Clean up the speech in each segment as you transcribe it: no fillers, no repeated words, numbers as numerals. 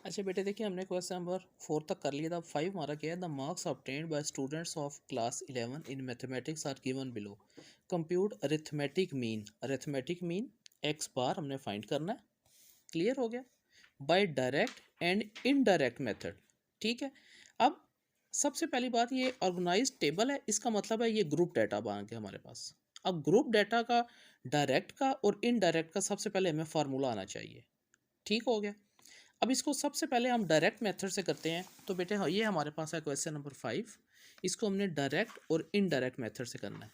अच्छा बेटे देखिए हमने क्वेश्चन नंबर 4 तक कर लिया था। 5 हमारा क्या है, the marks obtained by students of class 11 in mathematics are given below. Compute arithmetic mean x bar हमने फाइंड करना है। क्लियर हो गया। By direct and indirect method. ठीक है। अब सबसे पहली बात, ये ऑर्गेनाइज टेबल है, इसका मतलब है ये ग्रुप डाटा बन गया हमारे पास। अब ग्रुप डाटा का डायरेक्ट का और इनडायरेक्ट का सबसे पहले हमें फार्मूला आना चाहिए। ठीक हो गया। अब इसको सबसे पहले हम डायरेक्ट मेथड से करते हैं। तो बेटे हाँ, ये हमारे पास है क्वेश्चन नंबर 5। इसको हमने डायरेक्ट और इनडायरेक्ट मेथड से करना है।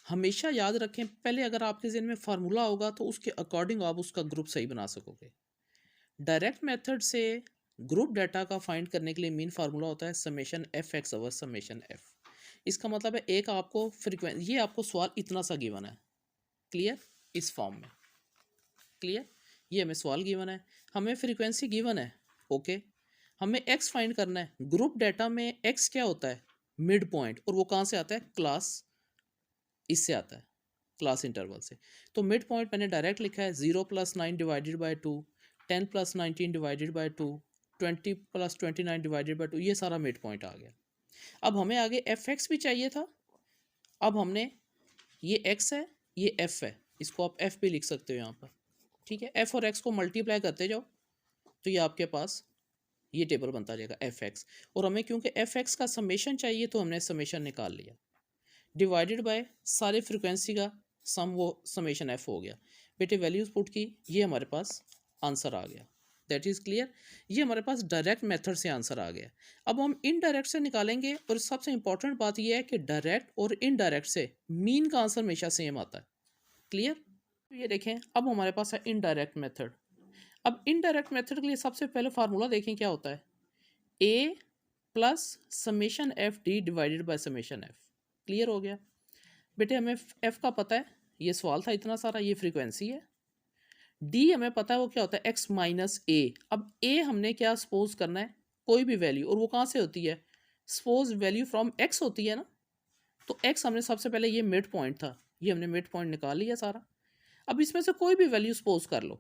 हमेशा याद रखें, पहले अगर आपके ज़हन में फार्मूला होगा तो उसके अकॉर्डिंग आप उसका ग्रुप सही बना सकोगे। डायरेक्ट मेथड से ग्रुप डाटा का फाइंड करने के लिए मेन फार्मूला होता है summation F x over summation F. इसका मतलब है एक आपको फ्रीक्वेंसी, ये आपको सवाल इतना सा गिवन है। क्लियर, इस फॉर्म में। क्लियर, ये हमें सवाल गिवन है, हमें फ्रीक्वेंसी गिवन है। ओके, हमें एक्स फाइंड करना है। ग्रुप डाटा में एक्स क्या होता है, मिड पॉइंट, और वो कहाँ से आता है, क्लास, इससे आता है, क्लास इंटरवल से। तो मिड पॉइंट मैंने डायरेक्ट लिखा है 0 + 9 divided by 2, 10 + 19 divided by 2, 20 + 29 divided by 2, ये सारा मिड पॉइंट आ गया। अब हमें आगे एफ एक्स भी चाहिए था। अब हमने, ये एक्स है, ये एफ है, इसको आप एफ भी लिख सकते हो यहाँ पर। ठीक है, एफ और एक्स को मल्टीप्लाई करते जाओ तो ये आपके पास ये टेबल बनता जाएगा एफ एक्स। और हमें क्योंकि एफ एक्स का समेशन चाहिए तो हमने समेशन निकाल लिया, डिवाइडेड बाय सारे फ्रिक्वेंसी का सम, वो समेशन एफ हो गया। बेटे वैल्यूज पुट की, ये हमारे पास आंसर आ गया। That is clear. ये हमारे पास डायरेक्ट मेथड से आंसर आ गया। अब हम इनडायरेक्ट से निकालेंगे, और सबसे इंपॉर्टेंट बात यह है कि डायरेक्ट और इनडायरेक्ट से मीन का आंसर हमेशा सेम आता है। क्लियर। ये देखें, अब हमारे पास है इनडायरेक्ट मेथड। अब इनडायरेक्ट मेथड के लिए सबसे पहले फार्मूला देखें क्या होता है, A plus summation F d divided by summation f. Clear हो गया। बेटे हमें एफ का पता है, ये सवाल था इतना सारा, ये फ्रीक्वेंसी है। डी हमें पता है वो क्या होता है, एक्स माइनस ए। अब ए हमने क्या सपोज करना है, कोई भी वैल्यू, और वो कहाँ से होती है, सपोज वैल्यू फ्रॉम एक्स होती है ना। तो एक्स हमने सबसे पहले, ये मिड पॉइंट था, ये हमने मिड पॉइंट निकाल लिया सारा। अब इसमें से कोई भी वैल्यू सपोज कर लो।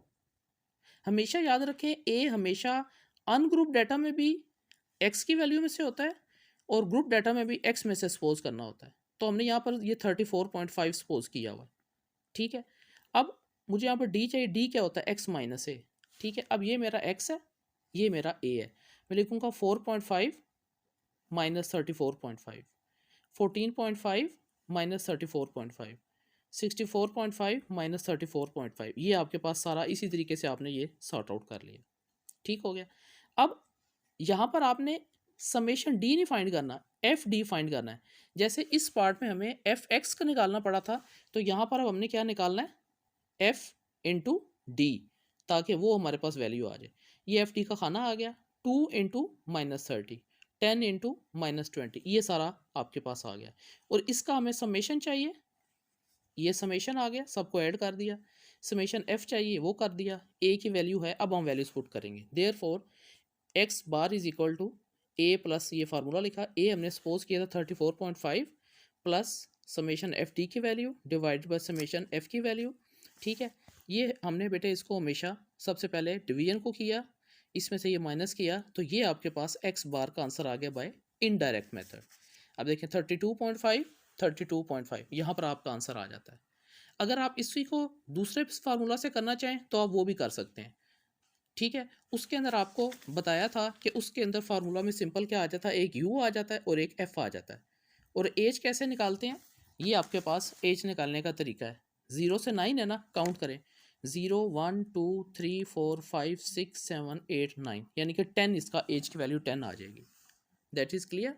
हमेशा याद रखें, ए हमेशा अनग्रुप डाटा में भी एक्स की वैल्यू में से होता है, और ग्रुप डाटा में भी एक्स में से सपोज करना होता है। तो हमने यहाँ पर ये 34.5 सपोज किया हुआ है। ठीक है। अब मुझे यहाँ पर डी चाहिए, डी क्या होता है, एक्स माइनस ए। ठीक है, अब ये मेरा एक्स है, ये मेरा ए है। मैं लिखूँगा 4.5 माइनस 34.5, 14.5 माइनस 34.5, 64.5 माइनस 34.5। ये आपके पास सारा इसी तरीके से आपने ये सॉर्ट आउट कर लिया। ठीक हो गया। अब यहाँ पर आपने समेशन डी नहीं फाइंड करना, एफ डी फाइंड करना है। जैसे इस पार्ट में हमें एफ एक्स का निकालना पड़ा था, तो यहाँ पर अब हमने क्या निकालना है, एफ इंटू डी, ताकि वो हमारे पास वैल्यू आ जाए। ये एफ डी का खाना आ गया, 2 इंटू माइनस 30, 10 इंटू माइनस 20, ये सारा आपके पास आ गया। और इसका हमें समेशन चाहिए, ये समेशन आ गया, सबको ऐड कर दिया। समेशन एफ चाहिए, वो कर दिया। ए की वैल्यू है, अब हम वैल्यूज पुट करेंगे। Therefore X bar is equal to A plus, ये फार्मूला लिखा, ए हमने सपोज किया था 34.5 प्लस समेशन एफ डी की value divided by summation F की वैल्यू। ठीक है, ये हमने बेटे इसको हमेशा सबसे पहले डिवीजन को किया, इसमें से ये माइनस किया, तो ये आपके पास एक्स बार का आंसर आ गया बाय इनडायरेक्ट मेथड। अब देखें 32.5, 32.5, यहाँ पर आपका आंसर आ जाता है। अगर आप इसी को दूसरे फार्मूला से करना चाहें तो आप वो भी कर सकते हैं। ठीक है, उसके अंदर आपको बताया था कि उसके अंदर फार्मूला में सिंपल क्या आ जाता है, एक यू आ जाता है और एक एफ आ जाता है। और एज कैसे निकालते हैं, ये आपके पास एज निकालने का तरीका है। 0 से 9 है ना, काउंट करें, 0 1 2 3 4 5 6 7 8 9, यानी कि 10, इसका एज की वैल्यू 10 आ जाएगी। That is clear.